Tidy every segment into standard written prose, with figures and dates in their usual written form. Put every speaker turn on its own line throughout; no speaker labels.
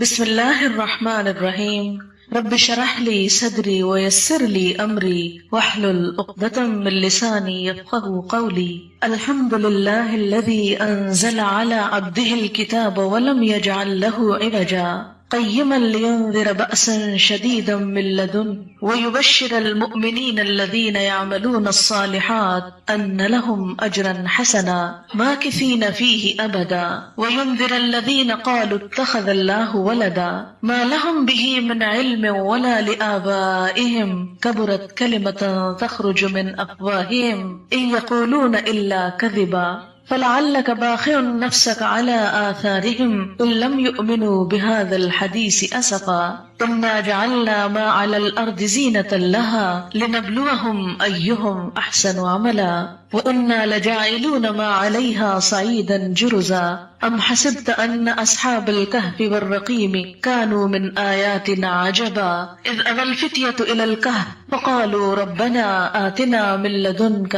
بسم اللہ الرحمن الرحیم رب اشرح لی صدری ویسر لی امری واحلل عقدۃ من لسانی یفقهوا قولی الحمد للہ الذی انزل علی عبده الکتاب ولم یجعل له عوجا قیما لینذر بأسا شدیدا من لدنه ویبشر المؤمنین الذین یعملون الصالحات ان لهم اجرا حسنا ماکثین فیہ ابدا وینذر الذین قالوا اتخذ اللہ ولدا ما لهم به من علم ولا لآبائهم كبرت كلمة تخرج من أفواههم إن يقولون إلا كذبا فلعلك باخع نفسك على آثارهم إن لم يؤمنوا بهذا الحديث أسفا إنا جعلنا ما على الأرض زينة لها لنبلوهم أيهم أحسن عملا وإنا لجاعلون ما عليها صعيدا جرزا أم حسبت أن أصحاب الكهف والرقيم كانوا من آياتنا عجبا إذ أوى الفتية إلى الكهف فقالوا ربنا آتنا من لدنك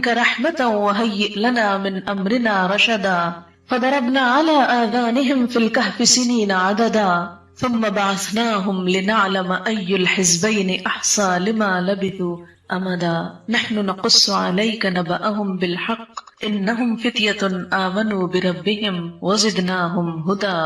رحمة وهيئ لنا من أمرنا رشدا فضربنا على آذانهم في الكهف سنين عددا ثم بعثناهم لنعلم أي الحزبين أحصى لما لبثوا أمدا نحن نقص عليك نبأهم بالحق إنهم فتية آمنوا بربهم وزدناهم هدى۔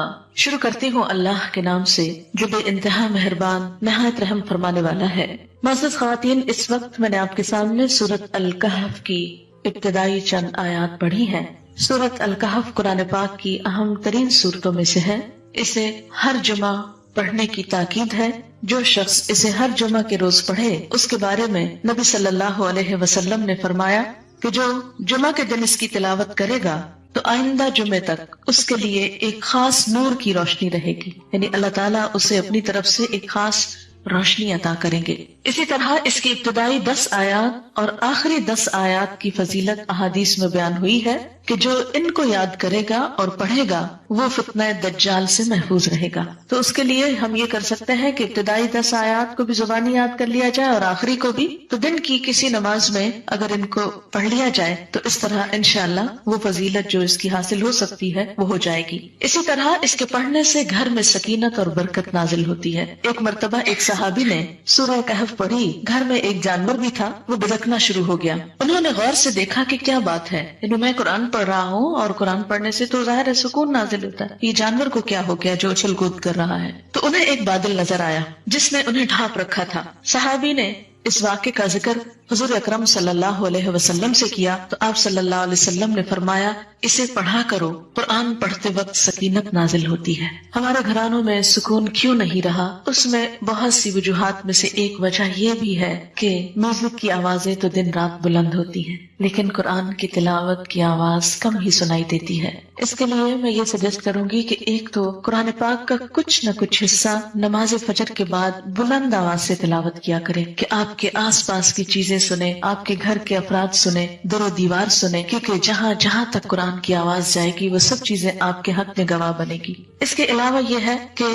شروع کرتی ہوں اللہ کے نام سے جو بے انتہا مہربان نہایت رحم فرمانے والا ہے۔ معزز خواتین، اس وقت میں نے آپ کے سامنے سورۃ الکہف کی ابتدائی چند آیات پڑھی ہیں۔ سورۃ الکہف قرآن پاک کی اہم ترین سورتوں میں سے ہے۔ اسے ہر جمعہ پڑھنے کی تاکید ہے۔ جو شخص اسے ہر جمعہ کے روز پڑھے اس کے بارے میں نبی صلی اللہ علیہ وسلم نے فرمایا کہ جو جمعہ کے دن اس کی تلاوت کرے گا تو آئندہ جمعے تک اس کے لیے ایک خاص نور کی روشنی رہے گی، یعنی اللہ تعالیٰ اسے اپنی طرف سے ایک خاص روشنی عطا کریں گے۔ اسی طرح اس کی ابتدائی 10 آیات اور آخری 10 آیات کی فضیلت احادیث میں بیان ہوئی ہے کہ جو ان کو یاد کرے گا اور پڑھے گا وہ فتنہ دجال سے محفوظ رہے گا۔ تو اس کے لیے ہم یہ کر سکتے ہیں کہ ابتدائی 10 آیات کو بھی زبانی یاد کر لیا جائے اور آخری کو بھی، تو دن کی کسی نماز میں اگر ان کو پڑھ لیا جائے تو اس طرح انشاءاللہ وہ فضیلت جو اس کی حاصل ہو سکتی ہے وہ ہو جائے گی۔ اسی طرح اس کے پڑھنے سے گھر میں سکینت اور برکت نازل ہوتی ہے۔ ایک مرتبہ ایک صحابی نے سورہ کہف پڑھی، گھر میں ایک جانور بھی تھا، وہ بھڑکنا شروع ہو گیا۔ انہوں نے غور سے دیکھا کہ کیا بات ہے، میں قرآن پڑھ رہا ہوں اور قرآن پڑھنے سے تو ظاہر ہے سکون نازل ہوتا ہے، یہ جانور کو کیا ہو گیا جو اچھل کود کر رہا ہے؟ تو انہیں ایک بادل نظر آیا جس نے انہیں ڈھانپ رکھا تھا۔ صحابی نے اس واقعے کا ذکر حضور اکرم صلی اللہ علیہ وسلم سے کیا تو آپ صلی اللہ علیہ وسلم نے فرمایا اسے پڑھا کرو، قرآن پڑھتے وقت سکینت نازل ہوتی ہے۔ ہمارے گھرانوں میں سکون کیوں نہیں رہا؟ اس میں بہت سی وجوہات میں سے ایک وجہ یہ بھی ہے کہ میوزک کی آوازیں تو دن رات بلند ہوتی ہیں لیکن قرآن کی تلاوت کی آواز کم ہی سنائی دیتی ہے۔ اس کے لیے میں یہ سجیسٹ کروں گی کہ ایک تو قرآن پاک کا کچھ نہ کچھ حصہ نماز فجر کے بعد بلند آواز سے تلاوت کیا کریں کہ آپ کے آس پاس کی چیزیں سنیں، آپ کے گھر کے افراد سنیں، در و دیوار سنیں، کیونکہ جہاں جہاں تک قرآن کی آواز جائے گی وہ سب چیزیں آپ کے حق میں گواہ بنے گی۔ اس کے علاوہ یہ ہے کہ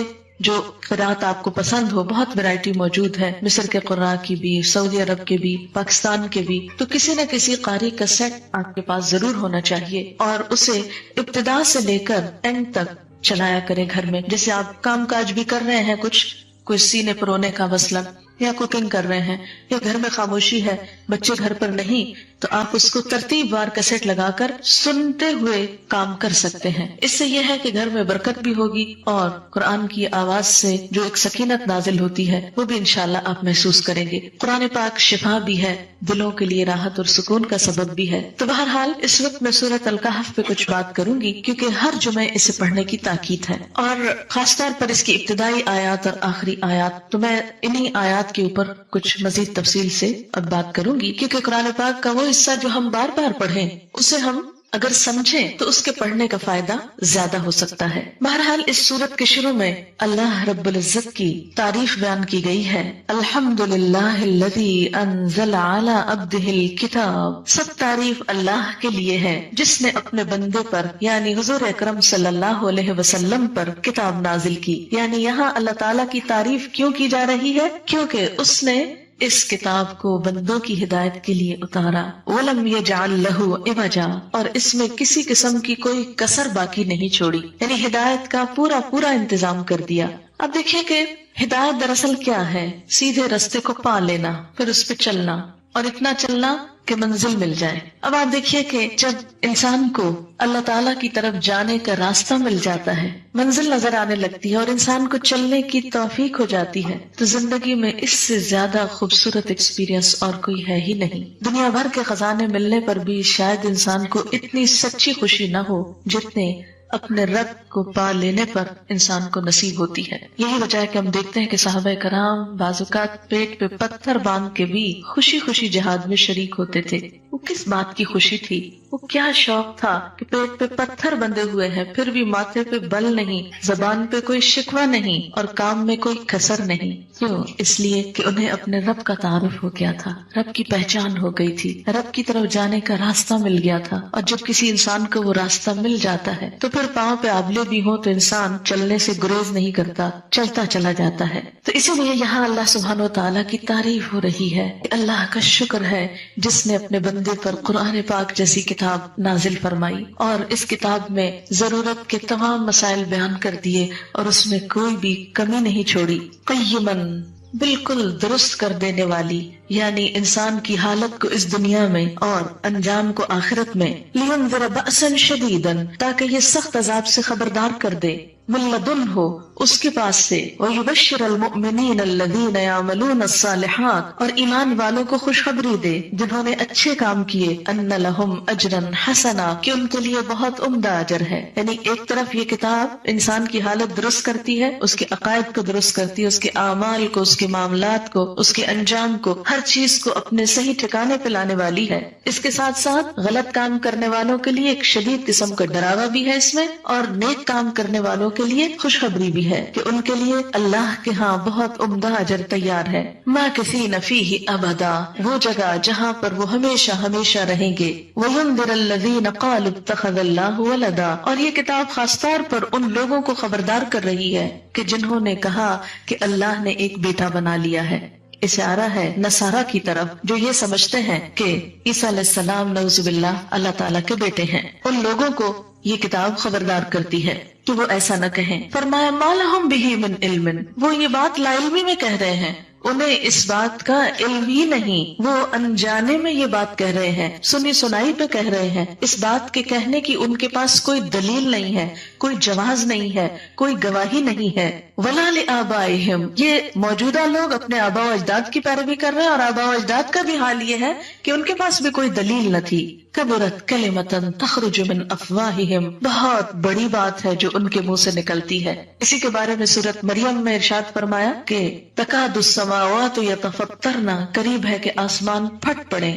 جو قرآت آپ کو پسند ہو، بہت ویرائٹی موجود ہے، مصر کے قراء کی بھی، سعودی عرب کے بھی، پاکستان کے بھی، تو کسی نہ کسی قاری کا سیٹ آپ کے پاس ضرور ہونا چاہیے اور اسے ابتدا سے لے کر اینڈ تک چلایا کریں گھر میں۔ جیسے آپ کام کاج بھی کر رہے ہیں، کچھ سینے پرونے کا مسئلہ یا کوکنگ کر رہے ہیں یا گھر میں خاموشی ہے، بچے گھر پر نہیں، تو آپ اس کو ترتیب وار کیسٹ لگا کر سنتے ہوئے کام کر سکتے ہیں۔ اس سے یہ ہے کہ گھر میں برکت بھی ہوگی اور قرآن کی آواز سے جو ایک سکینت نازل ہوتی ہے وہ بھی انشاءاللہ آپ محسوس کریں گے۔ قرآن پاک شفا بھی ہے، دلوں کے لیے راحت اور سکون کا سبب بھی ہے۔ تو بہرحال اس وقت میں سورۃ الکہف پہ کچھ بات کروں گی کیونکہ ہر جمعے اسے پڑھنے کی تاکید ہے اور خاص طور پر اس کی ابتدائی آیات اور آخری آیات، تو میں انہی آیات کے اوپر کچھ مزید تفصیل سے اب بات کروں گی کیونکہ قرآن پاک کا وہ حصہ جو ہم بار بار پڑھیں اسے ہم اگر سمجھیں تو اس کے پڑھنے کا فائدہ زیادہ ہو سکتا ہے۔ بہرحال اس سورت کے شروع میں اللہ رب العزت کی تعریف بیان کی گئی ہے۔ الحمدللہ الذی انزل علی عبدہ الکتاب، سب تعریف اللہ کے لیے ہے جس نے اپنے بندے پر یعنی حضور اکرم صلی اللہ علیہ وسلم پر کتاب نازل کی۔ یعنی یہاں اللہ تعالیٰ کی تعریف کیوں کی جا رہی ہے؟ کیونکہ اس نے اس کتاب کو بندوں کی ہدایت کے لیے اتارا، وَلَمْ يَجْعَلْ لَهُ عِوَجًا، اور اس میں کسی قسم کی کوئی کسر باقی نہیں چھوڑی، یعنی ہدایت کا پورا انتظام کر دیا۔ اب دیکھیے کہ ہدایت دراصل کیا ہے؟ سیدھے رستے کو پا لینا، پھر اس پہ چلنا، اور اتنا چلنا کہ منزل مل جائے۔ اب آپ دیکھیے کہ جب انسان کو اللہ تعالیٰ کی طرف جانے کا راستہ مل جاتا ہے، منزل نظر آنے لگتی ہے اور انسان کو چلنے کی توفیق ہو جاتی ہے، تو زندگی میں اس سے زیادہ خوبصورت ایکسپیرینس اور کوئی ہے ہی نہیں۔ دنیا بھر کے خزانے ملنے پر بھی شاید انسان کو اتنی سچی خوشی نہ ہو جتنے اپنے رب کو پا لینے پر انسان کو نصیب ہوتی ہے۔ یہی وجہ ہے کہ ہم دیکھتے ہیں کہ صحابہ کرام بعض اوقات پیٹ پہ پتھر باندھ کے بھی خوشی جہاد میں شریک ہوتے تھے۔ وہ کس بات کی خوشی تھی؟ وہ کیا شوق تھا کہ پیٹ پہ پتھر بندھے ہوئے ہیں پھر بھی ماتھے پہ بل نہیں، زبان پہ کوئی شکوہ نہیں اور کام میں کوئی کسر نہیں۔ کیوں؟ اس لیے کہ انہیں اپنے رب کا تعارف ہو گیا تھا، رب کی پہچان ہو گئی تھی، رب کی طرف جانے کا راستہ مل گیا تھا۔ اور جب کسی انسان کو وہ راستہ مل جاتا ہے تو پھر پاؤں پہ آبلے بھی ہوں تو انسان چلنے سے گریز نہیں کرتا، چلتا چلا جاتا ہے۔ تو اسی لیے یہاں اللہ سبحانہ و تعالیٰ کی تعریف ہو رہی ہے کہ اللہ کا شکر ہے جس نے اپنے بندے پر قرآن پاک جیسی کتاب نازل فرمائی اور اس کتاب میں ضرورت کے تمام مسائل بیان کر دیے اور اس میں کوئی بھی کمی نہیں چھوڑی۔ قیمن، بالکل درست کر دینے والی، یعنی انسان کی حالت کو اس دنیا میں اور انجام کو آخرت میں، لینذر بأسا شدیدا، تاکہ یہ سخت عذاب سے خبردار کر دے، من لدنہ، اس کے پاس سے، ویبشر المؤمنین الذین یعملون الصالحات، اور ایمان والوں کو خوشخبری دے جنہوں نے اچھے کام کیے، ان لہم اجرا حسنا، کہ ان کے لیے بہت عمدہ اجر ہے۔ یعنی ایک طرف یہ کتاب انسان کی حالت درست کرتی ہے، اس کے عقائد کو درست کرتی ہے، اس کے اعمال کو، اس کے معاملات کو، اس کے انجام کو، ہر چیز کو اپنے صحیح ٹھکانے پہ لانے والی ہے۔ اس کے ساتھ ساتھ غلط کام کرنے والوں کے لیے ایک شدید قسم کا ڈراوا بھی ہے اس میں، اور نیک کام کرنے والوں کے لیے خوشخبری بھی ہے کہ ان کے لیے اللہ کے ہاں بہت عمدہ اجر تیار ہے۔ ماکثین فیہ ابدا، وہ جگہ جہاں پر وہ ہمیشہ رہیں گے۔ وینذر الذین قالوا اتخذ اللہ ولدا، اور یہ کتاب خاص طور پر ان لوگوں کو خبردار کر رہی ہے کہ جنہوں نے کہا کہ اللہ نے ایک بیٹا بنا لیا ہے۔ اشارہ ہے نصارہ کی طرف جو یہ سمجھتے ہیں کہ عیسیٰ علیہ السلام نعوذ باللہ اللہ تعالیٰ کے بیٹے ہیں۔ ان لوگوں کو یہ کتاب خبردار کرتی ہے کہ وہ ایسا نہ کہیں۔ فرمایا ما لہم بہ من علم، وہ یہ بات لا علمی میں کہہ رہے ہیں، انہیں اس بات کا علم ہی نہیں، وہ انجانے میں یہ بات کہہ رہے ہیں، سنی سنائی پہ کہہ رہے ہیں۔ اس بات کے کہنے کی ان کے پاس کوئی دلیل نہیں ہے، کوئی جواز نہیں ہے، کوئی گواہی نہیں ہے۔ ولا لآبائہم، یہ موجودہ لوگ اپنے آباء و اجداد کی پیروی کر رہے ہیں اور آباء و اجداد کا بھی حال یہ ہے کہ ان کے پاس بھی کوئی دلیل نہ تھی۔ کبرت کلمۃ تخرج من افواہہم، بہت بڑی بات ہے جو ان کے منہ سے نکلتی ہے۔ اسی کے بارے میں سورۃ مریم میں ارشاد فرمایا کہ تکاد السماوات یتفطرن، قریب ہے کہ آسمان پھٹ پڑے،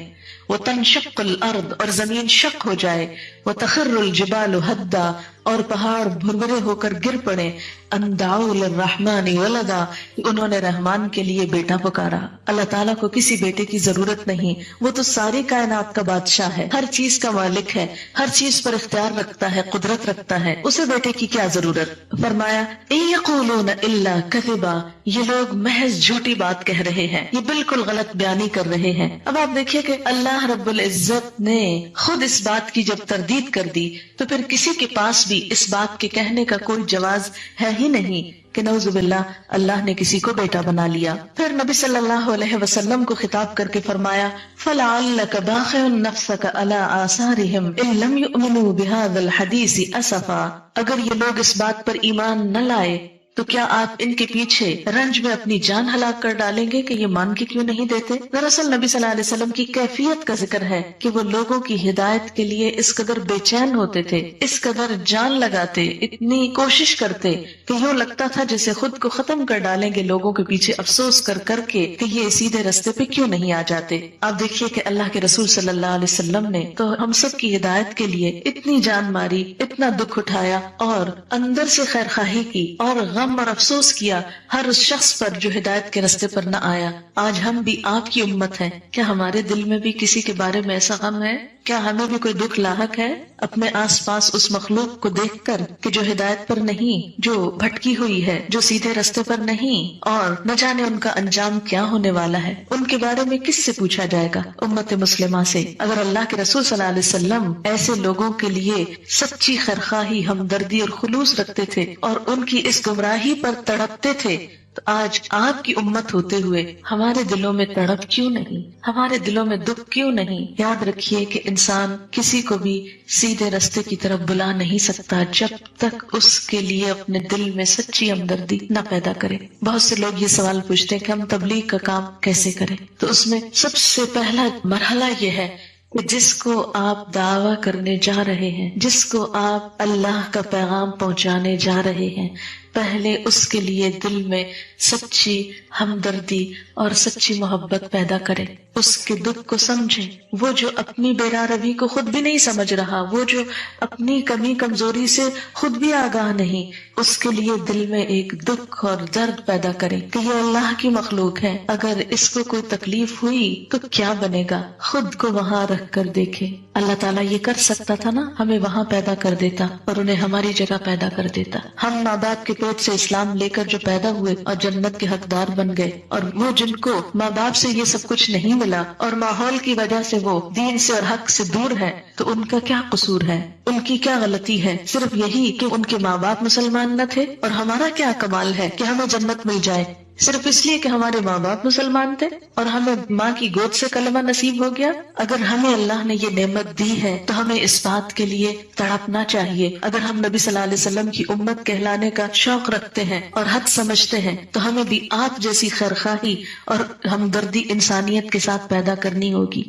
وتنشق الارض، اور زمین شق ہو جائے، وتخر الجبال ہدا، اور پہاڑ بھربھرے ہو کر گر پڑے، ان دعوا للرحمن ولدا، انہوں نے رحمان کے لیے بیٹا پکارا۔ اللہ تعالیٰ کو کسی بیٹے کی ضرورت نہیں، وہ تو ساری کائنات کا بادشاہ ہے، ہر چیز کا مالک ہے، ہر چیز پر اختیار رکھتا ہے، قدرت رکھتا ہے، اسے بیٹے کی کیا ضرورت؟ فرمایا ان یقولون الا کذبا، یہ لوگ محض جھوٹی بات کہہ رہے ہیں، یہ بالکل غلط بیانی کر رہے ہیں۔ اب آپ دیکھیے کہ اللہ رب العزت نے خود اس بات کی جب تردید کر دی تو پھر کسی کے پاس بھی اس بات کے کہنے کا کوئی جواز ہے ہی نہیں کہ نعوذ باللہ اللہ نے کسی کو بیٹا بنا لیا۔ پھر نبی صلی اللہ علیہ وسلم کو خطاب کر کے فرمایا فَلَعَلَّكَ بَاخِعٌ نَفْسَكَ عَلَىٰ آثَارِهِمْ إِن لَّمْ يُؤْمِنُوا بِهَٰذَا الْحَدِيثِ أَسَفًا، اگر یہ لوگ اس بات پر ایمان نہ لائے تو کیا آپ ان کے پیچھے رنج میں اپنی جان ہلاک کر ڈالیں گے کہ یہ مان کے کیوں نہیں دیتے؟ دراصل نبی صلی اللہ علیہ وسلم کی کیفیت کا ذکر ہے کہ وہ لوگوں کی ہدایت کے لیے اس قدر بے چین ہوتے تھے، اس قدر جان لگاتے، اتنی کوشش کرتے کہ یوں لگتا تھا جیسے خود کو ختم کر ڈالیں گے لوگوں کے پیچھے افسوس کر کر کے کہ یہ سیدھے راستے پہ کیوں نہیں آ جاتے۔ آپ دیکھیے کہ اللہ کے رسول صلی اللہ علیہ وسلم نے تو ہم سب کی ہدایت کے لیے اتنی جان ماری، اتنا دکھ اٹھایا اور اندر سے خیر خواہی کی اور غم اور افسوس کیا ہر اس شخص پر جو ہدایت کے راستے پر نہ آیا۔ آج ہم بھی آپ کی امت ہیں، کیا ہمارے دل میں بھی کسی کے بارے میں ایسا غم ہے کیا ہمیں بھی کوئی دکھ لاحق ہے اپنے آس پاس اس مخلوق کو دیکھ کر کہ جو ہدایت پر نہیں، جو بھٹکی ہوئی ہے، جو سیدھے رستے پر نہیں، اور نہ جانے ان کا انجام کیا ہونے والا ہے؟ ان کے بارے میں کس سے پوچھا جائے گا؟ امت مسلمہ سے۔ اگر اللہ کے رسول صلی اللہ علیہ وسلم ایسے لوگوں کے لیے سچی خیرخواہی، ہمدردی اور خلوص رکھتے تھے اور ان کی اس گمراہی پر تڑپتے تھے، تو آج آپ کی امت ہوتے ہوئے ہمارے دلوں میں تڑپ کیوں نہیں؟ ہمارے دلوں میں دکھ کیوں نہیں؟ یاد رکھیے کہ انسان کسی کو بھی سیدھے راستے کی طرف بلا نہیں سکتا جب تک اس کے لیے اپنے دل میں سچی ہمدردی نہ پیدا کرے۔ بہت سے لوگ یہ سوال پوچھتے ہیں کہ ہم تبلیغ کا کام کیسے کریں؟ تو اس میں سب سے پہلا مرحلہ یہ ہے کہ جس کو آپ دعویٰ کرنے جا رہے ہیں، جس کو آپ اللہ کا پیغام پہنچانے جا رہے ہیں، پہلے اس کے لیے دل میں سچی ہمدردی اور سچی محبت پیدا کرے، اس کے دکھ کو سمجھے۔ وہ جو اپنی بیرا روی کو خود بھی نہیں سمجھ رہا، وہ جو اپنی کمی کمزوری سے خود بھی آگاہ نہیں، اس کے لیے دل میں ایک دکھ اور درد پیدا کرے کہ یہ اللہ کی مخلوق ہے، اگر اس کو کوئی تکلیف ہوئی تو کیا بنے گا؟ خود کو وہاں رکھ کر دیکھے۔ اللہ تعالیٰ یہ کر سکتا تھا نا، ہمیں وہاں پیدا کر دیتا اور انہیں ہماری جگہ پیدا کر دیتا۔ ہم ماں باپ کے پیٹ سے اسلام لے کر جو پیدا ہوئے اور جنت کے حقدار بن گئے، اور وہ جن کو ماں باپ سے یہ سب کچھ نہیں ملا اور ماحول کی وجہ سے وہ دین سے اور حق سے دور ہے، تو ان کا کیا قصور ہے؟ ان کی کیا غلطی ہے؟ صرف یہی کہ ان کے ماں باپ مسلمان نہ تھے؟ اور ہمارا کیا کمال ہے کہ ہمیں جنت مل جائے صرف اس لیے کہ ہمارے ماں باپ مسلمان تھے اور ہمیں ماں کی گود سے کلمہ نصیب ہو گیا؟ اگر ہمیں اللہ نے یہ نعمت دی ہے تو ہمیں اس بات کے لیے تڑپنا چاہیے۔ اگر ہم نبی صلی اللہ علیہ وسلم کی امت کہلانے کا شوق رکھتے ہیں اور حق سمجھتے ہیں تو ہمیں بھی آپ جیسی خیرخواہی اور ہمدردی انسانیت کے ساتھ پیدا کرنی ہوگی۔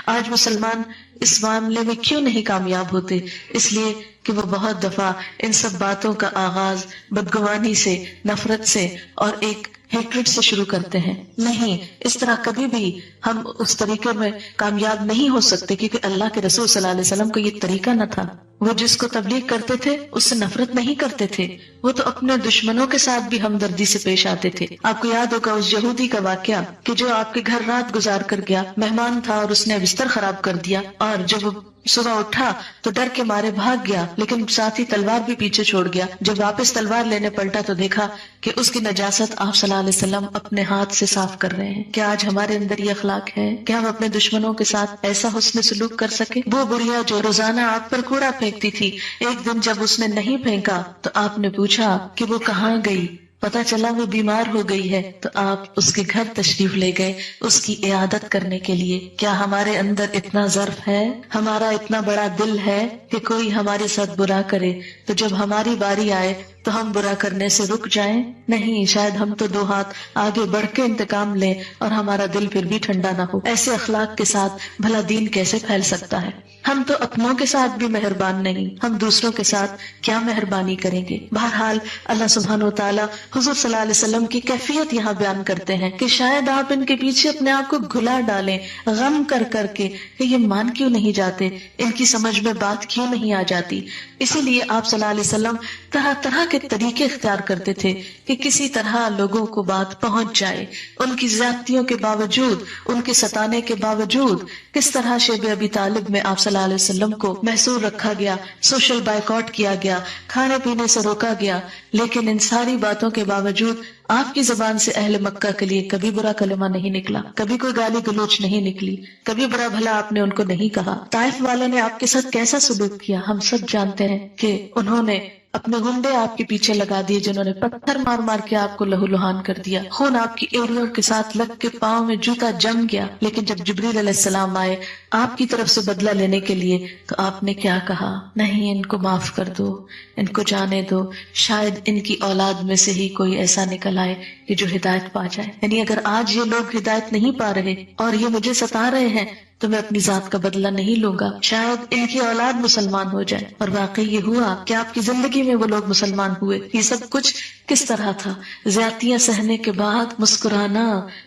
آج مسلمان اس معاملے میں کیوں نہیں کامیاب ہوتے؟ اس لیے کہ وہ بہت دفعہ ان سب باتوں کا آغاز بدگمانی سے، نفرت سے اور ایک ہیٹرڈ سے شروع کرتے ہیں۔ نہیں، اس طرح کبھی بھی ہم اس طریقے میں کامیاب نہیں ہو سکتے، کیونکہ اللہ کے رسول صلی اللہ علیہ وسلم کو یہ طریقہ نہ تھا۔ وہ جس کو تبلیغ کرتے تھے اس سے نفرت نہیں کرتے تھے، وہ تو اپنے دشمنوں کے ساتھ بھی ہمدردی سے پیش آتے تھے۔ آپ کو یاد ہوگا اس یہودی کا واقعہ کہ جو آپ کے گھر رات گزار کر گیا، مہمان تھا اور اس نے بستر خراب کر دیا، اور جب وہ صبح اٹھا تو ڈر کے مارے بھاگ گیا، لیکن ساتھ ہی تلوار بھی پیچھے چھوڑ گیا۔ جب واپس تلوار لینے پلٹا تو دیکھا کہ اس کی نجاست آپ صلی اللہ علیہ وسلم اپنے ہاتھ سے صاف کر رہے ہیں۔ کیا آج ہمارے اندر یہ اخلاق ہے کہ ہم اپنے دشمنوں کے ساتھ ایسا حسن سلوک کر سکے؟ وہ بڑھیا جو روزانہ آپ پر کوڑا پھینکتی تھی، ایک دن جب اس نے نہیں پھینکا تو آپ نے پوچھا کہ وہ کہاں گئی؟ پتا چلا وہ بیمار ہو گئی ہے، تو آپ اس کے گھر تشریف لے گئے اس کی عیادت کرنے کے لیے۔ کیا ہمارے اندر اتنا ظرف ہے، ہمارا اتنا بڑا دل ہے کہ کوئی ہمارے ساتھ برا کرے تو جب ہماری باری آئے تو ہم برا کرنے سے رک جائیں؟ نہیں، شاید ہم تو 2 ہاتھ آگے بڑھ کے انتقام لیں اور ہمارا دل پھر بھی ٹھنڈا نہ ہو۔ ایسے اخلاق کے ساتھ بھلا دین کیسے پھیل سکتا ہے؟ ہم تو اپنوں کے ساتھ بھی مہربان نہیں، ہم دوسروں کے ساتھ کیا مہربانی کریں گے؟ بہرحال اللہ سبحانہ وتعالیٰ حضور صلی اللہ علیہ وسلم کی کیفیت یہاں بیان کرتے ہیں کہ شاید آپ ان کے پیچھے اپنے آپ کو گھلا ڈالیں غم کر کر کے کہ یہ مان کیوں نہیں جاتے، ان کی سمجھ میں بات کیوں نہیں آ جاتی۔ اسی لیے آپ صلی اللہ علیہ وسلم طرح طرح کے طریقے اختیار کرتے تھے کہ کسی طرح لوگوں کو بات پہنچ جائے، ان کی زیادتیوں کے باوجود، ان کے ستانے کے باوجود۔ کس طرح شیب ابی طالب میں آپ صلی اللہ علیہ وسلم کو محصور رکھا گیا، سوشل بائیکاٹ کیا گیا، کھانے پینے سے روکا گیا، لیکن ان ساری باتوں کے باوجود آپ کی زبان سے اہل مکہ کے لیے کبھی برا کلمہ نہیں نکلا، کبھی کوئی گالی گلوچ نہیں نکلی، کبھی برا بھلا آپ نے ان کو نہیں کہا۔ طائف والوں نے آپ کے ساتھ کیسا سلوک کیا ہم سب جانتے ہیں کہ انہوں نے اپنے گنڈے آپ کے پیچھے لگا دیے، جنہوں نے پتھر مار مار کے آپ کو لہو لہان کر دیا، خون آپ کی ایڑیوں کے ساتھ لگ کے پاؤں میں جوتا جم گیا۔ لیکن جب جبریل علیہ السلام آئے آپ کی طرف سے بدلہ لینے کے لیے تو آپ نے کیا کہا؟ نہیں، ان کو معاف کر دو، ان کو جانے دو، شاید ان کی اولاد میں سے ہی کوئی ایسا نکل آئے کہ جو ہدایت پا جائے۔ یعنی اگر آج یہ لوگ ہدایت نہیں پا رہے اور یہ مجھے ستا رہے ہیں تو میں اپنی ذات کا بدلہ نہیں لوں گا، شاید ان کی اولاد مسلمان ہو جائے۔ اور واقعی یہ ہوا کہ آپ کی زندگی میں وہ لوگ مسلمان ہوئے۔ یہ سب کچھ کس طرح تھا؟ زیادتیاں سہنے کے بعد مسکرانا،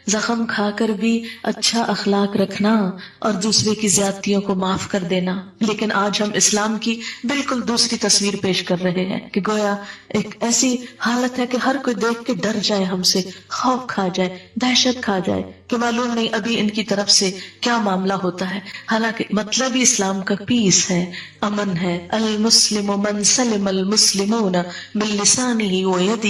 زخم کھا کر بھی اچھا اخلاق رکھنا اور دوسرے کی زیادتیوں کو معاف کر دینا۔ لیکن آج ہم اسلام کی بالکل دوسری تصویر پیش کر رہے ہیں کہ گویا ایک ایسی حالت ہے کہ ہر کوئی دیکھ کے ڈر جائے، ہم سے خوف کھا جائے، دہشت کھا جائے کہ معلوم نہیں ابھی ان کی طرف سے کیا معاملہ ہوتا ہے۔ حالانکہ مطلب ہی اسلام کا پیس ہے، امن ہے۔ المسلم من سلم المسلمون من لسانہ ویدہ،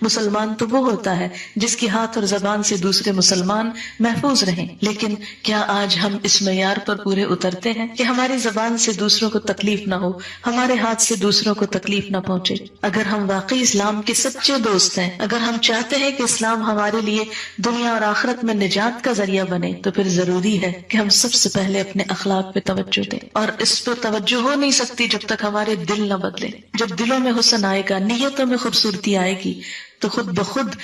مسلمان تو وہ ہوتا ہے جس کی ہاتھ اور زبان سے دوسرے مسلمان محفوظ رہیں۔ لیکن کیا آج ہم اس معیار پر پورے اترتے ہیں کہ ہماری زبان سے دوسروں کو تکلیف نہ ہو، ہمارے ہاتھ سے دوسروں کو تکلیف نہ پہنچے؟ اگر ہم واقعی اسلام کے سچے دوست ہیں، اگر ہم چاہتے ہیں کہ اسلام ہمارے لیے دنیا اور آخرت میں نجات کا ذریعہ بنے، تو پھر ضروری ہے کہ ہم سب سے پہلے اپنے اخلاق پہ توجہ دیں، اور اس پہ توجہ ہو نہیں سکتی جب تک ہمارے دل نہ بدلے۔ جب دلوں میں حسن آئے گا، نیتوں میں خوبصورتی آئے گی، تو خود بخود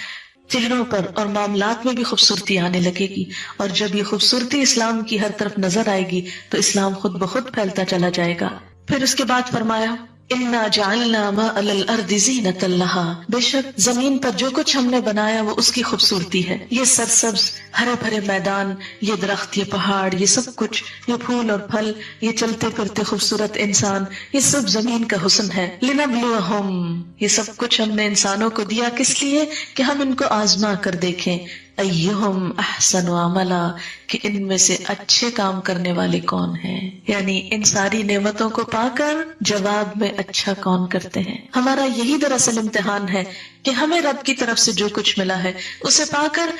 چہروں پر اور معاملات میں بھی خوبصورتی آنے لگے گی، اور جب یہ خوبصورتی اسلام کی ہر طرف نظر آئے گی تو اسلام خود بخود پھیلتا چلا جائے گا۔ پھر اس کے بعد فرمایا اِنَّا جَعَلْنَا مَا عَلَى الْأَرْضِ زِينَةً لَهَا، بے شک زمین پر جو کچھ ہم نے بنایا وہ اس کی خوبصورتی ہے۔ یہ سرسبز ہرے بھرے میدان، یہ درخت، یہ پہاڑ، یہ سب کچھ، یہ پھول اور پھل، یہ چلتے پھرتے خوبصورت انسان، یہ سب زمین کا حسن ہے۔ لِنَبْلُوَهُمْ، یہ سب کچھ ہم نے انسانوں کو دیا کس لیے؟ کہ ہم ان کو آزما کر دیکھیں۔ ایہم احسن عملا، کہ ان میں سے اچھے کام کرنے والے کون ہیں، یعنی ان ساری نعمتوں کو پا کر جواب میں اچھا کون کرتے ہیں۔ ہمارا یہی دراصل امتحان ہے کہ ہمیں رب کی طرف سے جو کچھ ملا ہے اسے پا کر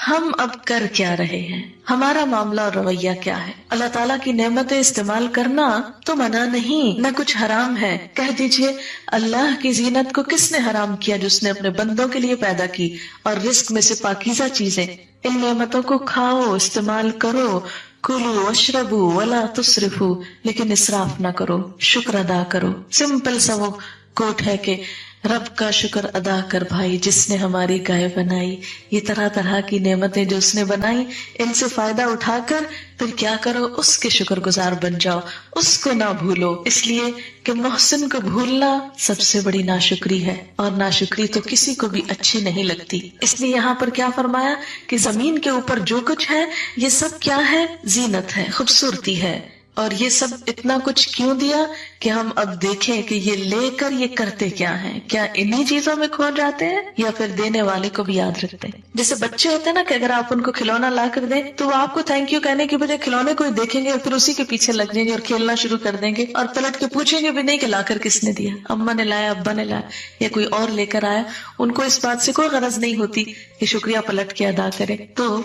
ہم اب کر کیا رہے ہیں، ہمارا معاملہ اور رویہ کیا ہے۔ اللہ تعالیٰ کی نعمتیں استعمال کرنا تو منع نہیں، نہ کچھ حرام ہے۔ کہہ دیجئے اللہ کی زینت کو کس نے حرام کیا؟ جس نے اپنے بندوں کے لیے پیدا کی، اور رزق میں سے پاکیزہ چیزیں۔ ان نعمتوں کو کھاؤ، استعمال کرو، کلوا واشربوا ولا تسرفوا، لیکن اسراف نہ کرو، شکر ادا کرو۔ سمپل سا وہ کوٹ ہے کہ رب کا شکر ادا کر بھائی، جس نے ہماری گائے بنائی۔ یہ طرح طرح کی نعمتیں جو اس نے بنائی، ان سے فائدہ اٹھا کر پھر کیا کرو؟ اس کے شکر گزار بن جاؤ، اس کو نہ بھولو، اس لیے کہ محسن کو بھولنا سب سے بڑی ناشکری ہے، اور ناشکری تو کسی کو بھی اچھی نہیں لگتی۔ اس لیے یہاں پر کیا فرمایا کہ زمین کے اوپر جو کچھ ہے یہ سب کیا ہے؟ زینت ہے، خوبصورتی ہے۔ اور یہ سب اتنا کچھ کیوں دیا کہ ہم اب دیکھیں کہ یہ لے کر یہ کرتے کیا ہیں، کیا انہی چیزوں میں کھو جاتے ہیں یا پھر دینے والے کو بھی یاد رکھتے ہیں۔ جیسے بچے ہوتے ہیں نا کہ اگر آپ ان کو کھلونا لا کر دیں تو وہ آپ کو تھینک یو کہنے کی بجائے کھلونے کو ہی دیکھیں گے اور پھر اسی کے پیچھے لگ جائیں گے اور کھیلنا شروع کر دیں گے، اور پلٹ کے پوچھیں گے بھی نہیں کہ لا کر کس نے دیا، اماں نے لایا، ابا نے لایا، یا کوئی اور لے کر آیا۔ ان کو اس بات سے کوئی غرض نہیں ہوتی کہ شکریہ پلٹ کے ادا کرے۔ تو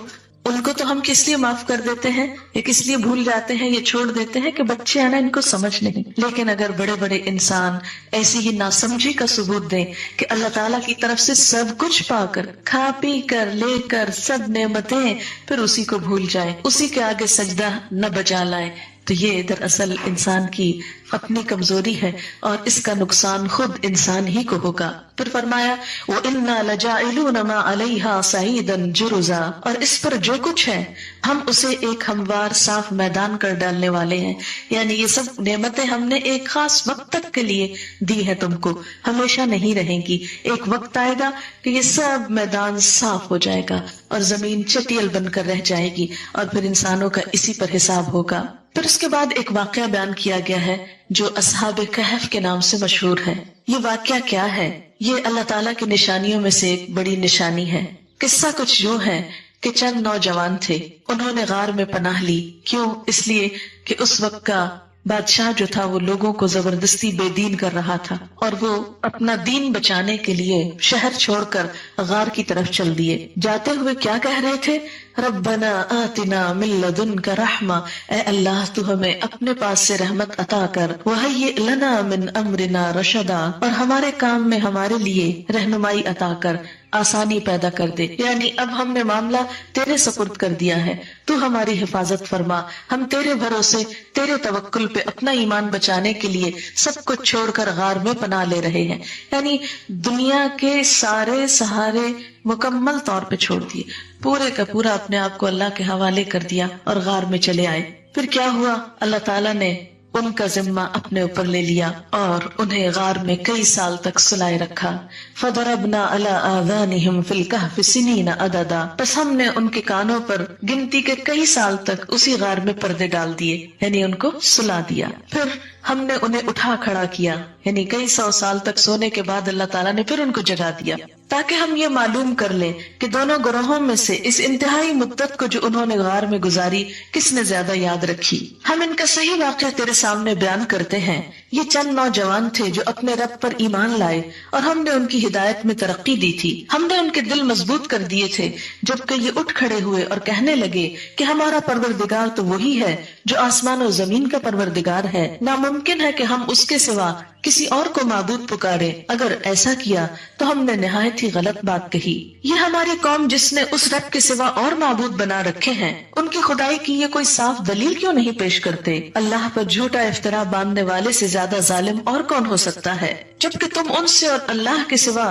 ان کو تو ہم کس لیے معاف کر دیتے ہیں یا کس لیے بھول جاتے ہیں یا چھوڑ دیتے ہیں کہ بچے ہیں نا، ان کو سمجھ نہیں۔ لیکن اگر بڑے بڑے انسان ایسی ہی ناسمجھی کا ثبوت دیں کہ اللہ تعالیٰ کی طرف سے سب کچھ پا کر، کھا پی کر، لے کر سب نعمتیں، پھر اسی کو بھول جائیں، اسی کے آگے سجدہ نہ بجا لائیں، تو یہ دراصل انسان کی اپنی کمزوری ہے، اور اس کا نقصان خود انسان ہی کو ہوگا۔ پھر فرمایا وَإِنَّا لَجَاعِلُونَ مَا عَلَيْهَا صَعِيدًا جُرُزًا، اور اس پر جو کچھ ہے ہم اسے ایک ہموار صاف میدان کر ڈالنے والے ہیں۔ یعنی یہ سب نعمتیں ہم نے ایک خاص وقت تک کے لیے دی ہے تم کو، ہمیشہ نہیں رہیں گی۔ ایک وقت آئے گا کہ یہ سب میدان صاف ہو جائے گا اور زمین چٹیل بن کر رہ جائے گی، اور پھر انسانوں کا اسی پر حساب ہوگا۔ پھر اس کے بعد ایک واقعہ بیان کیا گیا ہے جو اصحاب کہف کے نام سے مشہور ہے۔ یہ واقعہ کیا ہے؟ یہ اللہ تعالیٰ کی نشانیوں میں سے ایک بڑی نشانی ہے۔ قصہ کچھ یوں ہے کہ چند نوجوان تھے، انہوں نے غار میں پناہ لی۔ کیوں؟ اس لیے کہ اس وقت کا بادشاہ جو تھا وہ لوگوں کو زبردستی بے دین کر رہا تھا، اور وہ اپنا دین بچانے کے لیے شہر چھوڑ کر غار کی طرف چل دیے۔ جاتے ہوئے کیا کہہ رہے تھے؟ ربنا آتنا من لدنک رحمہ، اے اللہ تو ہمیں اپنے پاس سے رحمت عطا کر، وہیئ لنا من امرنا رشدا، اور ہمارے کام میں ہمارے لیے رہنمائی عطا کر، آسانی پیدا کر دے۔ یعنی اب ہم نے معاملہ تیرے سپرد کر دیا ہے، تو ہماری حفاظت فرما، ہم تیرے بھروسے، تیرے توکل پہ اپنا ایمان بچانے کے لیے سب کچھ چھوڑ کر غار میں پناہ لے رہے ہیں۔ یعنی دنیا کے سارے سہارے مکمل طور پہ چھوڑ دیے، پورے کا پورا اپنے آپ کو اللہ کے حوالے کر دیا اور غار میں چلے آئے۔ پھر کیا ہوا؟ اللہ تعالیٰ نے ان کا ذمہ اپنے اوپر لے لیا اور انہیں غار میں کئی سال تک سلائے رکھا. فضربنا علی آذانہم فی الکہف سنین عددا، بس ہم نے ان کے کانوں پر گنتی کے کئی سال تک اسی غار میں پردے ڈال دیے، یعنی ان کو سلا دیا. پھر ہم نے انہیں اٹھا کھڑا کیا، یعنی کئی سو سال تک سونے کے بعد اللہ تعالیٰ نے پھر ان کو جگا دیا، تاکہ ہم یہ معلوم کر لیں کہ دونوں گروہوں میں سے اس انتہائی مدت کو جو انہوں نے غار میں گزاری کس نے زیادہ یاد رکھی. ہم ان کا صحیح واقعہ تیرے سامنے بیان کرتے ہیں. یہ چند نوجوان تھے جو اپنے رب پر ایمان لائے اور ہم نے ان کی ہدایت میں ترقی دی تھی. ہم نے ان کے دل مضبوط کر دیے تھے جبکہ یہ اٹھ کھڑے ہوئے اور کہنے لگے کہ ہمارا پروردگار تو وہی ہے جو آسمان و زمین کا پروردگار ہے، ناممکن ہے کہ ہم اس کے سوا کسی اور کو معبود پکارے. اگر ایسا کیا تو ہم نے نہایت ہی غلط بات کہی. یہ ہماری قوم جس نے اس رب کے سوا اور معبود بنا رکھے ہیں، ان کی خدائی کی یہ کوئی صاف دلیل کیوں نہیں پیش کرتے؟ اللہ پر جھوٹا افطرا باندھنے والے سے زیادہ ظالم اور کون ہو سکتا ہے؟ جبکہ تم ان سے اور اللہ کے سوا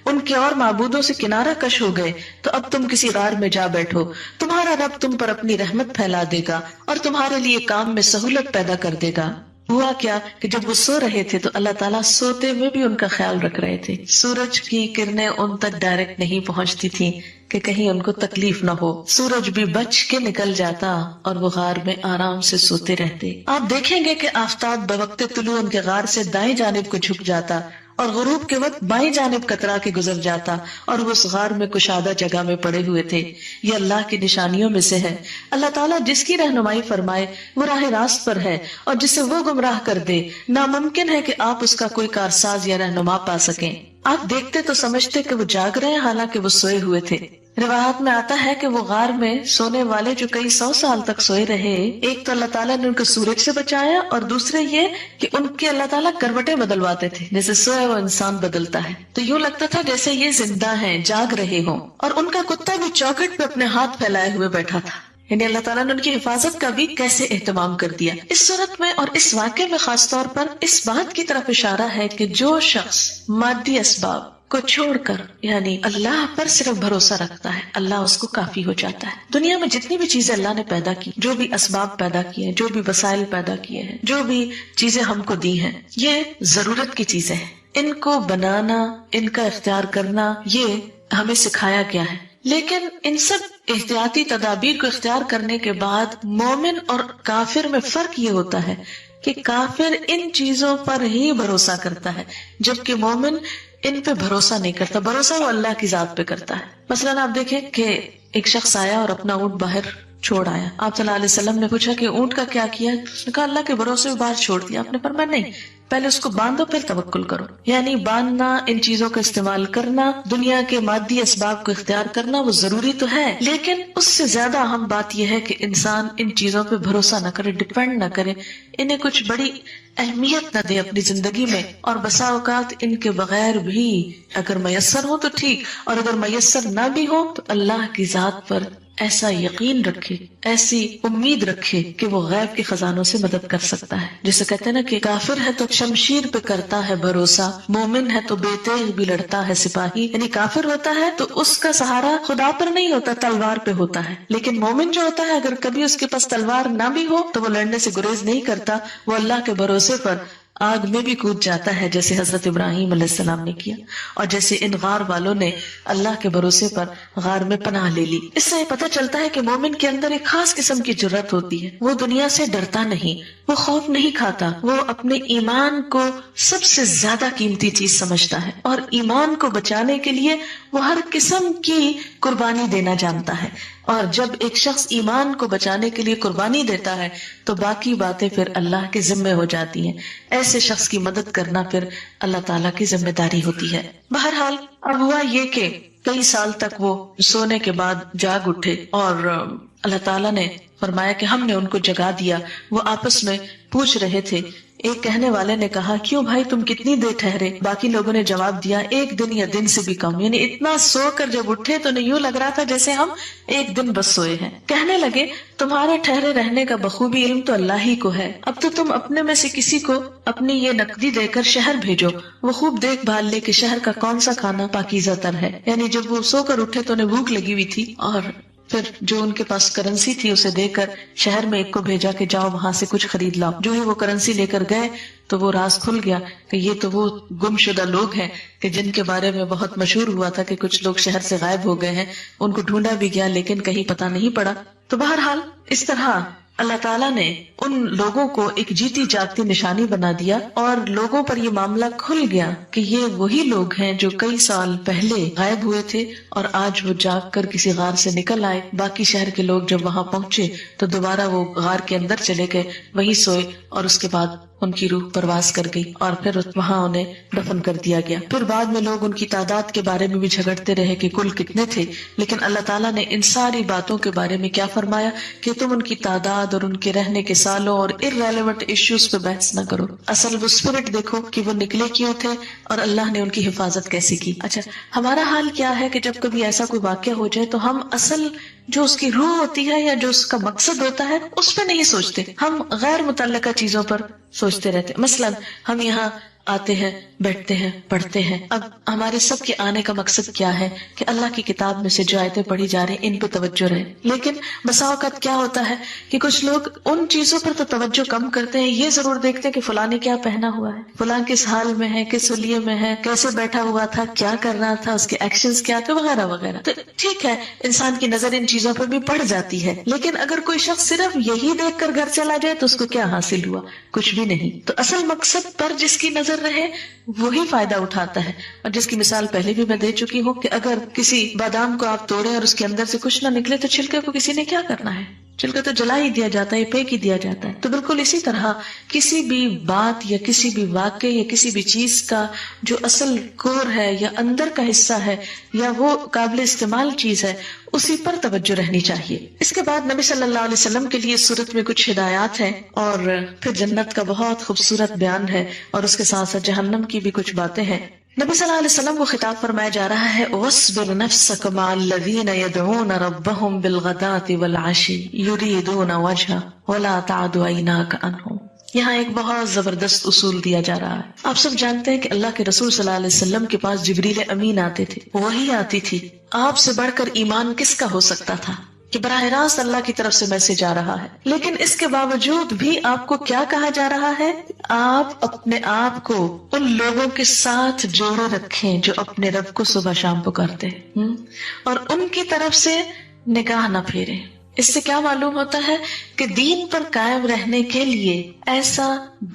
ان کے اور معبودوں سے کنارہ کش ہو گئے تو اب تم کسی غار میں جا بیٹھو، تمہارا رب تم پر اپنی رحمت پھیلا دے گا اور تمہارے لیے کام میں سہولت پیدا کر دے گا. ہوا کیا کہ جب وہ سو رہے تھے تو اللہ تعالیٰ سوتے ہوئے بھی ان کا خیال رکھ رہے تھے. سورج کی کرنیں ان تک ڈائریکٹ نہیں پہنچتی تھی کہ کہیں ان کو تکلیف نہ ہو. سورج بھی بچ کے نکل جاتا اور وہ غار میں آرام سے سوتے رہتے. آپ دیکھیں گے کہ آفتاب بوقت طلوع ان کے غار سے دائیں جانب کو جھک جاتا اور غروب کے وقت بائیں جانب کترا کے گزر جاتا اور وہ اس غار میں کشادہ جگہ میں پڑے ہوئے تھے. یہ اللہ کی نشانیوں میں سے ہے. اللہ تعالیٰ جس کی رہنمائی فرمائے وہ راہ راست پر ہے اور جسے وہ گمراہ کر دے ناممکن ہے کہ آپ اس کا کوئی کارساز یا رہنما پا سکیں. آپ دیکھتے تو سمجھتے کہ وہ جاگ رہے ہیں حالانکہ وہ سوئے ہوئے تھے. روایات میں آتا ہے کہ وہ غار میں سونے والے جو کئی 100 سال تک سوئے رہے، ایک تو اللہ تعالیٰ نے ان کو سورج سے بچایا اور دوسرے یہ کہ ان کے اللہ تعالیٰ کروٹیں بدلواتے تھے جیسے سویا وہ انسان بدلتا ہے. تو یوں لگتا تھا جیسے یہ زندہ ہیں، جاگ رہے ہوں. اور ان کا کتا بھی چوکھٹ پہ اپنے ہاتھ پھیلائے ہوئے بیٹھا تھا، یعنی اللہ تعالیٰ نے ان کی حفاظت کا بھی کیسے اہتمام کر دیا. اس صورت میں اور اس واقعے میں خاص طور پر اس بات کی طرف اشارہ ہے کہ جو شخص مادی اسباب کو چھوڑ کر یعنی اللہ پر صرف بھروسہ رکھتا ہے، اللہ اس کو کافی ہو جاتا ہے. دنیا میں جتنی بھی چیزیں اللہ نے پیدا کی، جو بھی اسباب پیدا کیے ہیں، جو بھی وسائل پیدا کیے ہیں، جو بھی چیزیں ہم کو دی ہیں، یہ ضرورت کی چیزیں ہیں. ان کو بنانا، ان کا اختیار کرنا، یہ ہمیں سکھایا گیا ہے. لیکن ان سب احتیاطی تدابیر کو اختیار کرنے کے بعد مومن اور کافر میں فرق یہ ہوتا ہے کہ کافر ان چیزوں پر ہی بھروسہ کرتا ہے جبکہ مومن ان پہ بھروسہ نہیں کرتا. بھروسہ وہ اللہ کی ذات پہ کرتا ہے. مثلاً آپ دیکھیں کہ ایک شخص آیا اور اپنا اونٹ باہر چھوڑ آیا. آپ صلی اللہ علیہ وسلم نے پوچھا کہ اونٹ کا کیا کیا؟ اس نے کہا اللہ کے بھروسے میں باہر چھوڑ دیا. آپ نے فرمایا نہیں، پہلے اس کو باندھو پھر توکل کرو. یعنی باندھنا، ان چیزوں کا استعمال کرنا، دنیا کے مادی اسباب کو اختیار کرنا وہ ضروری تو ہے، لیکن اس سے زیادہ اہم بات یہ ہے کہ انسان ان چیزوں پہ بھروسہ نہ کرے، ڈیپینڈ نہ کرے، انہیں کچھ بڑی اہمیت نہ دے اپنی زندگی میں. اور بسا اوقات ان کے بغیر بھی اگر میسر ہو تو ٹھیک، اور اگر میسر نہ بھی ہو تو اللہ کی ذات پر ایسا یقین رکھے، ایسی امید رکھے کہ وہ غیب کے خزانوں سے مدد کر سکتا ہے. جسے کہتے ہیں نا کہ کافر ہے تو شمشیر پہ کرتا ہے بھروسہ، مومن ہے تو بے تیغ بھی لڑتا ہے سپاہی. یعنی کافر ہوتا ہے تو اس کا سہارا خدا پر نہیں ہوتا، تلوار پہ ہوتا ہے. لیکن مومن جو ہوتا ہے اگر کبھی اس کے پاس تلوار نہ بھی ہو تو وہ لڑنے سے گریز نہیں کرتا، وہ اللہ کے بھروسے پر آگ میں بھی کود جاتا ہے جیسے حضرت ابراہیم علیہ السلام نے کیا، اور جیسے ان غار والوں نے اللہ کے بھروسے پر غار میں پناہ لے لی. اس سے پتہ چلتا ہے کہ مومن کے اندر ایک خاص قسم کی جرأت ہوتی ہے. وہ دنیا سے ڈرتا نہیں، وہ خوف نہیں کھاتا، وہ اپنے ایمان کو سب سے زیادہ قیمتی چیز سمجھتا ہے اور ایمان کو بچانے کے لیے وہ ہر قسم کی قربانی دینا جانتا ہے. اور جب ایک شخص ایمان کو بچانے کے لیے قربانی دیتا ہے تو باقی باتیں پھر اللہ کے ذمے ہو جاتی ہیں. ایسے شخص کی مدد کرنا پھر اللہ تعالیٰ کی ذمہ داری ہوتی ہے. بہرحال اب ہوا یہ کہ کئی سال تک وہ سونے کے بعد جاگ اٹھے اور اللہ تعالیٰ نے فرمایا کہ ہم نے ان کو جگا دیا. وہ آپس میں پوچھ رہے تھے. ایک کہنے والے نے کہا کیوں بھائی تم کتنی دیر ٹھہرے؟ باقی لوگوں نے جواب دیا 1 دن یا دن سے بھی کم. یعنی اتنا سو کر جب اٹھے تو یوں لگ رہا تھا جیسے ہم 1 دن بس سوئے ہیں. کہنے لگے تمہارے ٹھہرے رہنے کا بخوبی علم تو اللہ ہی کو ہے. اب تو تم اپنے میں سے کسی کو اپنی یہ نقدی دے کر شہر بھیجو، وہ خوب دیکھ بھال لے کہ شہر کا کون سا کھانا پاکیزہ تر ہے. یعنی جب وہ سو کر اٹھے تو انہیں بھوک لگی ہوئی تھی اور پھر جو ان کے پاس کرنسی تھی اسے دے کر شہر میں ایک کو بھیجا کہ جاؤ وہاں سے کچھ خرید لاؤ. جو ہی وہ کرنسی لے کر گئے تو وہ راز کھل گیا کہ یہ تو وہ گم شدہ لوگ ہیں کہ جن کے بارے میں بہت مشہور ہوا تھا کہ کچھ لوگ شہر سے غائب ہو گئے ہیں. ان کو ڈھونڈا بھی گیا لیکن کہیں پتہ نہیں پڑا. تو بہرحال اس طرح اللہ تعالیٰ نے ان لوگوں کو ایک جیتی جاگتی نشانی بنا دیا اور لوگوں پر یہ معاملہ کھل گیا کہ یہ وہی لوگ ہیں جو کئی سال پہلے غائب ہوئے تھے اور آج وہ جاگ کر کسی غار سے نکل آئے. باقی شہر کے لوگ جب وہاں پہنچے تو دوبارہ وہ غار کے اندر چلے گئے, وہیں سوئے اور اس کے بعد ان کی روح پرواز کر گئی اور پھر وہاں انہیں دفن کر دیا گیا. پھر بعد میں لوگ ان کی تعداد کے بارے میں بھی جھگڑتے رہے کہ کل کتنے تھے, لیکن اللہ تعالیٰ نے ان ساری باتوں کے بارے میں کیا فرمایا کہ تم ان کی تعداد اور ان کے رہنے کے سالوں اور irrelevant ایشوز پہ بحث نہ کرو. اصل وہ اسپرٹ دیکھو کہ وہ نکلے کیوں تھے اور اللہ نے ان کی حفاظت کیسی کی. اچھا, ہمارا حال کیا ہے کہ جب کبھی ایسا کوئی واقعہ ہو جائے تو ہم اصل جو اس کی روح ہوتی ہے یا جو اس کا مقصد ہوتا ہے اس پہ نہیں سوچتے, ہم غیر متعلقہ چیزوں پر سوچتے رہتے. مثلا ہم یہاں آتے ہیں, بیٹھتے ہیں, پڑھتے ہیں. اب ہمارے سب کے آنے کا مقصد کیا ہے کہ اللہ کی کتاب میں سے جو آیتیں پڑھی جا رہی ہیں ان پہ توجہ رہے. لیکن بسا اوقات کیا ہوتا ہے کہ کچھ لوگ ان چیزوں پر تو توجہ کم کرتے ہیں, یہ ضرور دیکھتے ہیں کہ فلاں نے کیا پہنا ہوا ہے, فلاں کس حال میں ہے, کس حلیے میں ہے, کیسے بیٹھا ہوا تھا, کیا کر رہا تھا, اس کے ایکشنز کیا تھے, وغیرہ وغیرہ. تو ٹھیک ہے, انسان کی نظر ان چیزوں پر بھی پڑ جاتی ہے, لیکن اگر کوئی شخص صرف یہی دیکھ کر گھر چلا جائے تو اس کو کیا حاصل ہوا؟ کچھ بھی نہیں. تو اصل مقصد پر جس کی نظر رہے وہی فائدہ اٹھاتا ہے. اور جس کی مثال پہلے بھی میں دے چکی ہوں کہ اگر کسی بادام کو آپ توڑیں اور اس کے اندر سے کچھ نہ نکلے تو چھلکے کو کسی نے کیا کرنا ہے؟ چھلکا تو جلا ہی دیا جاتا ہے, پھینک ہی دیا جاتا ہے. تو بالکل اسی طرح کسی بھی بات یا کسی بھی واقعے یا کسی بھی چیز کا جو اصل کور ہے یا اندر کا حصہ ہے یا وہ قابل استعمال چیز ہے اسی پر توجہ رہنی چاہیے. اس کے بعد نبی صلی اللہ علیہ وسلم کے لیے سورت میں کچھ ہدایات ہیں اور پھر جنت کا بہت خوبصورت بیان ہے اور اس کے ساتھ ساتھ جہنم کی بھی کچھ باتیں ہیں. نبی صلی اللہ علیہ وسلم کو خطاب فرمایا جا رہا ہے وَاصْبِرْ نَفْسَكَ مَعَ الَّذِينَ يَدْعُونَ رَبَّهُمْ بِالْغَدَاةِ وَالْعَشِيِّ يُرِيدُونَ وَجْهَهُ وَلَا تَعْدُ عَيْنَاكَ عَنْهُمْ. یہاں ایک بہت زبردست اصول دیا جا رہا ہے. آپ سب جانتے ہیں کہ اللہ کے رسول صلی اللہ علیہ وسلم کے پاس جبریل امین آتے تھے, وہی آتی تھی. آپ سے بڑھ کر ایمان کس کا ہو سکتا تھا کہ براہ راست اللہ کی طرف سے میسج آ رہا ہے. لیکن اس کے باوجود بھی آپ کو کیا کہا جا رہا ہے؟ آپ اپنے آپ کو ان لوگوں کے ساتھ جوڑے رکھیں جو اپنے رب کو صبح شام پکارتے ہیں اور ان کی طرف سے نگاہ نہ پھیریں. اس سے کیا معلوم ہوتا ہے کہ دین پر قائم رہنے کے لیے ایسا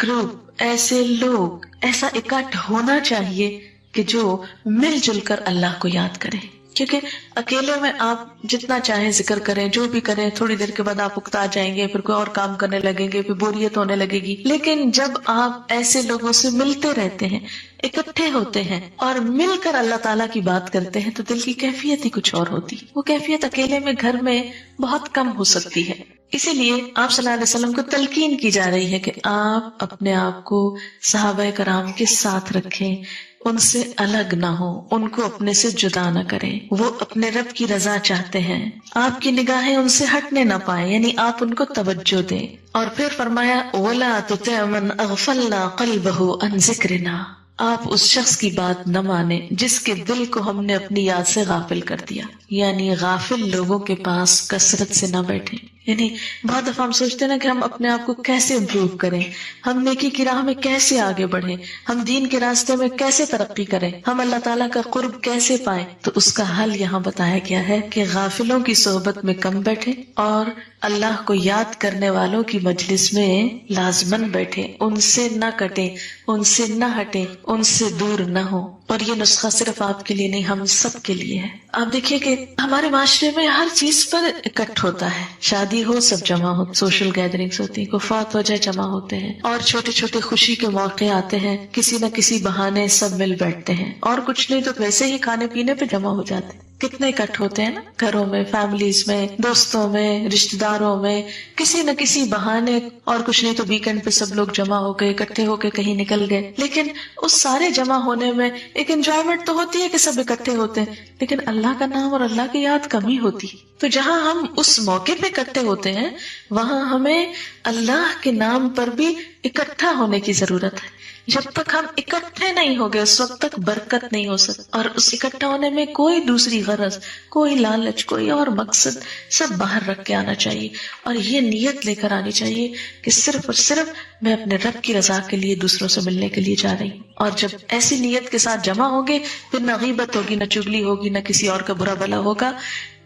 گروپ, ایسے لوگ, ایسا اکٹھ ہونا چاہیے کہ جو مل جل کر اللہ کو یاد کریں. کیونکہ اکیلے میں آپ جتنا چاہیں ذکر کریں, جو بھی کریں, تھوڑی دیر کے بعد آپ اکتا جائیں گے, پھر کوئی اور کام کرنے لگیں گے, پھر بوریت ہونے لگے گی. لیکن جب آپ ایسے لوگوں سے ملتے رہتے ہیں, اکٹھے ہوتے ہیں اور مل کر اللہ تعالیٰ کی بات کرتے ہیں تو دل کی کیفیت ہی کچھ اور ہوتی. وہ کیفیت اکیلے میں گھر میں بہت کم ہو سکتی ہے. اسی لیے آپ صلی اللہ علیہ وسلم کو تلقین کی جا رہی ہے کہ آپ اپنے آپ کو صحابہ کرام کے ساتھ رکھیں, ان سے الگ نہ ہو, ان کو اپنے سے جدا نہ کریں. وہ اپنے رب کی رضا چاہتے ہیں, آپ کی نگاہیں ان سے ہٹنے نہ پائیں, یعنی آپ ان کو توجہ دیں. اور پھر فرمایا وَلَا تُطِعْ مَنْ أَغْفَلْنَا قَلْبَهُ عَنْ ذِكْرِنَا. آپ اس شخص کی بات نہ مانیں جس کے دل کو ہم نے اپنی یاد سے غافل کر دیا. یعنی غافل لوگوں کے پاس کثرت سے نہ بیٹھیں. یعنی بہت دفعہ ہم سوچتے ہیں نا کہ ہم اپنے آپ کو کیسے امپروو کریں, ہم نیکی کی راہ میں کیسے آگے بڑھیں, ہم دین کے راستے میں کیسے ترقی کریں, ہم اللہ تعالیٰ کا قرب کیسے پائیں. تو اس کا حل یہاں بتایا گیا ہے کہ غافلوں کی صحبت میں کم بیٹھیں اور اللہ کو یاد کرنے والوں کی مجلس میں لازمن بیٹھیں, ان سے نہ کٹیں, ان سے نہ ہٹیں, ان سے دور نہ ہو. اور یہ نسخہ صرف آپ کے لیے نہیں, ہم سب کے لیے ہے. آپ دیکھیے کہ ہمارے معاشرے میں ہر چیز پر اکٹھ ہوتا ہے, شادی ہو سب جمع ہو, سوشل گیدرنگز ہوتی ہیں, کوئی فوت ہو جائے جمع ہوتے ہیں, اور چھوٹے چھوٹے خوشی کے موقع آتے ہیں, کسی نہ کسی بہانے سب مل بیٹھتے ہیں, اور کچھ نہیں تو ویسے ہی کھانے پینے پہ جمع ہو جاتے ہیں. کتنے اکٹھ ہوتے ہیں نا, گھروں میں, فیملیز میں, دوستوں میں, رشتہ داروں میں, کسی نہ کسی بہانے, اور کچھ نہیں تو ویکنڈ پہ سب لوگ جمع ہو گئے, اکٹھے ہو کے کہیں نکل گئے. لیکن اس سارے جمع ہونے میں ایک انجوائمنٹ تو ہوتی ہے کہ سب اکٹھے ہوتے ہیں, لیکن اللہ کا نام اور اللہ کی یاد کم ہی ہوتی. تو جہاں ہم اس موقع پہ اکٹھے ہوتے ہیں وہاں ہمیں اللہ کے نام پر بھی اکٹھا ہونے کی ضرورت ہے. جب تک ہم اکٹھے نہیں ہوگے اس وقت تک برکت نہیں ہو سکتی. اور اس اکٹھا ہونے میں کوئی دوسری غرض، کوئی لالچ، کوئی اور مقصد سب باہر رکھ کے آنا چاہیے، اور یہ نیت لے کر آنی چاہیے کہ صرف اور صرف میں اپنے رب کی رضا کے لیے دوسروں سے ملنے کے لیے جا رہی ہوں. اور جب ایسی نیت کے ساتھ جمع ہوگے پھر نہ غیبت ہوگی، نہ چگلی ہوگی، نہ کسی اور کا برا بھلا ہوگا.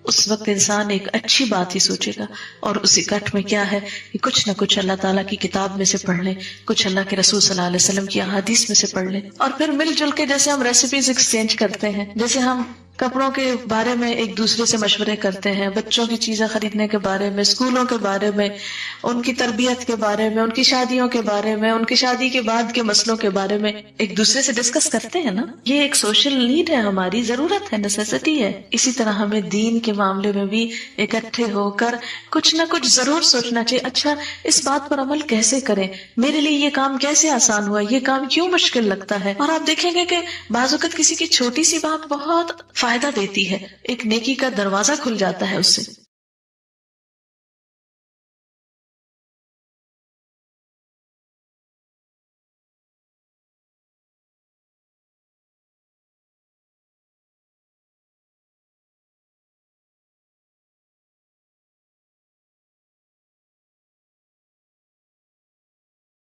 اس وقت انسان ایک اچھی بات ہی سوچے گا. اور اس اکٹھ میں کیا ہے کہ کچھ نہ کچھ اللہ تعالیٰ کی کتاب میں سے پڑھ لیں، کچھ اللہ کے رسول صلی اللہ علیہ وسلم کی احادیث میں سے پڑھ لیں، اور پھر مل جل کے جیسے ہم ریسیپیز ایکسچینج کرتے ہیں، جیسے ہم کپڑوں کے بارے میں ایک دوسرے سے مشورے کرتے ہیں، بچوں کی چیزیں خریدنے کے بارے میں، اسکولوں کے بارے میں، ان کی تربیت کے بارے میں، ان کی شادیوں کے بارے میں، ان کی شادی کے بعد کے مسئلوں کے بارے میں ایک دوسرے سے ڈسکس کرتے ہیں نا. یہ ایک سوشل نیڈ ہے، ہماری ضرورت ہے، نیسیسٹی ہے. اسی طرح ہمیں دین کے معاملے میں بھی اکٹھے ہو کر کچھ نہ کچھ ضرور سوچنا چاہیے. اچھا اس بات پر عمل کیسے کریں، میرے لیے یہ کام کیسے آسان ہوا، یہ کام کیوں مشکل لگتا ہے. اور آپ دیکھیں گے کہ بعض اوقات کسی کی چھوٹی سی بات بہت فائدہ دیتی ہے، ایک نیکی کا دروازہ کھل جاتا ہے اس سے.